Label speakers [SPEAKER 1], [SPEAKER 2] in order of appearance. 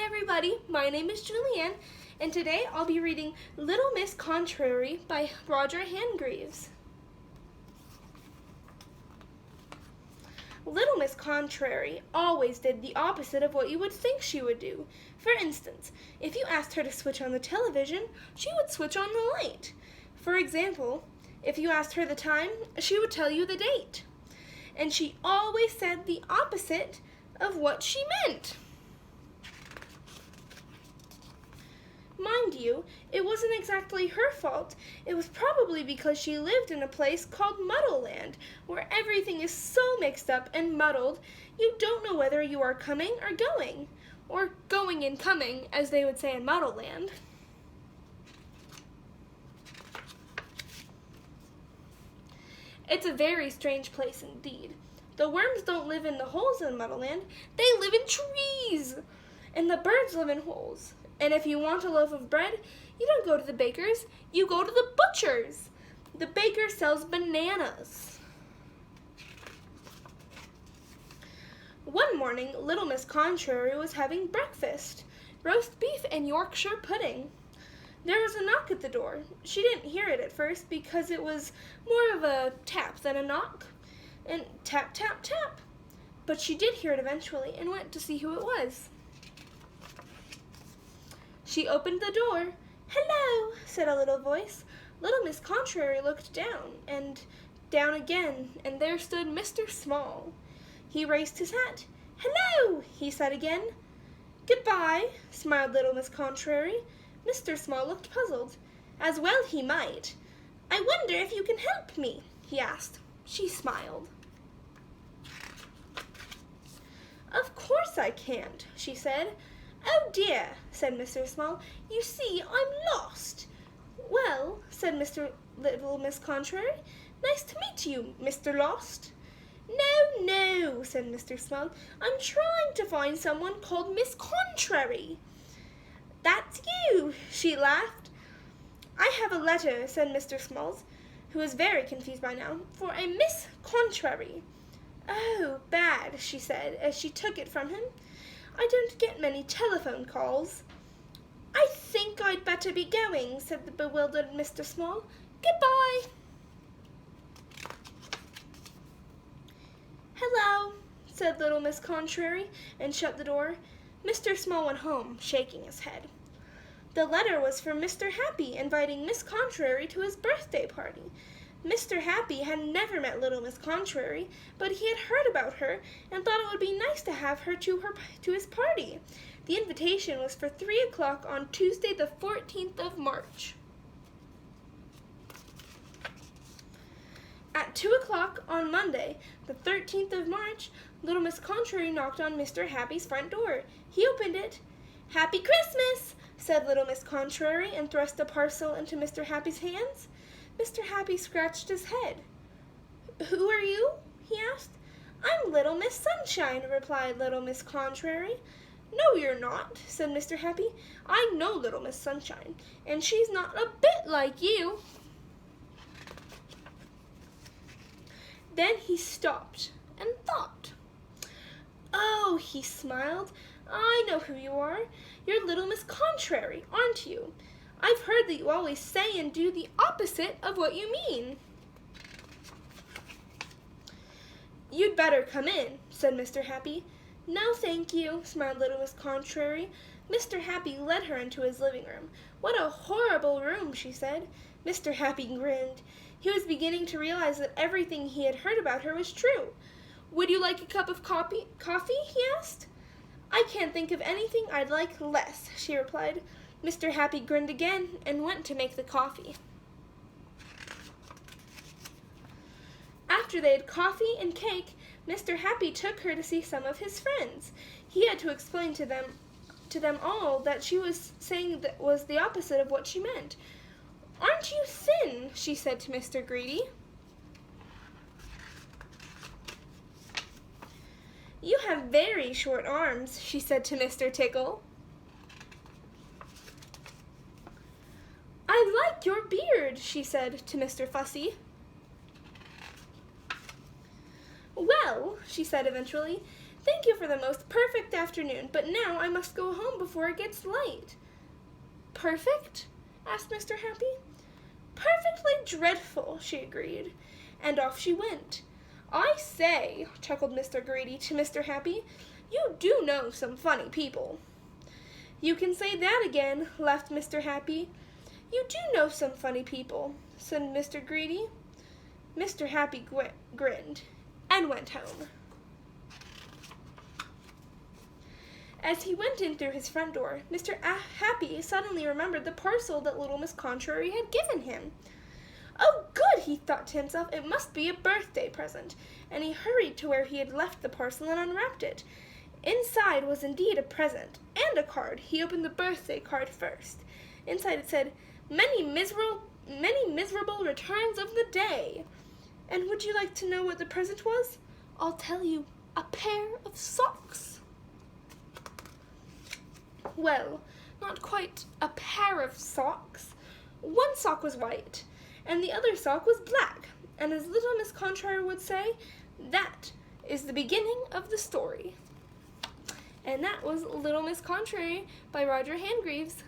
[SPEAKER 1] everybody, my name is Julianne, and today I'll be reading Little Miss Contrary by Roger Hargreaves. Little Miss Contrary always did the opposite of what you would think she would do. For instance, if you asked her to switch on the television, she would switch on the light. For example, if you asked her the time, she would tell you the date. And she always said the opposite of what she meant. Mind you, it wasn't exactly her fault. It was probably because she lived in a place called Muddleland, where everything is so mixed up and muddled, you don't know whether you are coming or going and coming, as they would say in Muddleland. It's a very strange place indeed. The worms don't live in the holes in Muddleland, they live in trees, and the birds live in holes. And if you want a loaf of bread, you don't go to the baker's, you go to the butcher's. The baker sells bananas. One morning, Little Miss Contrary was having breakfast, roast beef and Yorkshire pudding. There was a knock at the door. She didn't hear it at first because it was more of a tap than a knock, and tap, tap, tap. But she did hear it eventually and went to see who it was. She opened the door. "Hello," said a little voice. Little Miss Contrary looked down, and down again, and there stood Mr. Small. He raised his hat. "Hello," he said again. "Goodbye," smiled Little Miss Contrary. Mr. Small looked puzzled. As well he might. "I wonder if you can help me?" he asked. She smiled. "Of course I can't," she said. "Oh dear," said Mr. Small, "you see, I'm lost." "Well," said Little Miss Contrary, "nice to meet you, Mr. Lost." "No, no," said Mr. Small, "I'm trying to find someone called Miss Contrary." "That's you," she laughed. "I have a letter," said Mr. Smalls, who was very confused by now, "for a Miss Contrary." "Oh, bad," she said, as she took it from him. "I don't get many telephone calls." "I think I'd better be going," said the bewildered Mr. Small. "Goodbye." "Hello," said Little Miss Contrary, and shut the door. Mr. Small went home, shaking his head. The letter was from Mr. Happy, inviting Miss Contrary to his birthday party. Mr. Happy had never met Little Miss Contrary, but he had heard about her and thought it would be nice to have her to his party. The invitation was for 3 o'clock on Tuesday the 14th of March. At 2 o'clock on Monday, the 13th of March, Little Miss Contrary knocked on Mr. Happy's front door. He opened it. "Happy Christmas," said Little Miss Contrary, and thrust a parcel into Mr. Happy's hands. Mr. Happy scratched his head. "Who are you?" he asked. "I'm Little Miss Sunshine," replied Little Miss Contrary. "No, you're not," said Mr. Happy. "I know Little Miss Sunshine, and she's not a bit like you." Then he stopped and thought. "Oh," he smiled, "I know who you are. You're Little Miss Contrary, aren't you? I've heard that you always say and do the opposite of what you mean." "You'd better come in," said Mr. Happy. "No, thank you," smiled Little Miss Contrary. Mr. Happy led her into his living room. "What a horrible room," she said. Mr. Happy grinned. He was beginning to realize that everything he had heard about her was true. "Would you like a cup of coffee?" he asked. "I can't think of anything I'd like less," she replied. Mr. Happy grinned again and went to make the coffee. After they had coffee and cake, Mr. Happy took her to see some of his friends. He had to explain to them all that she was saying that was the opposite of what she meant. "Aren't you thin?" she said to Mr. Greedy. "You have very short arms," she said to Mr. Tickle. "I like your beard," she said to Mr. Fussy. "Well," she said eventually, Thank you for the most perfect afternoon, but now I must go home before it gets light." "Perfect?" asked Mr. Happy. "Perfectly dreadful," she agreed, and off she went. "I say," chuckled Mr. Greedy to Mr. Happy, "you do know some funny people." "You can say that again," laughed Mr. Happy. "You do know some funny people," said Mr. Greedy. Mr. Happy grinned and went home. As he went in through his front door, Mr. Happy suddenly remembered the parcel that little Miss Contrary had given him. "Oh, good," he thought to himself, "it must be a birthday present," and he hurried to where he had left the parcel and unwrapped it. Inside was indeed a present, and a card. He opened the birthday card first. Inside it said, many miserable returns of the day." And would you like to know what the present was? I'll tell you, a pair of socks. Well, not quite a pair of socks. One sock was white, and the other sock was black, and as little Miss Contrary would say, that is the beginning of the story. And that was Little Miss Contrary by Roger Hargreaves.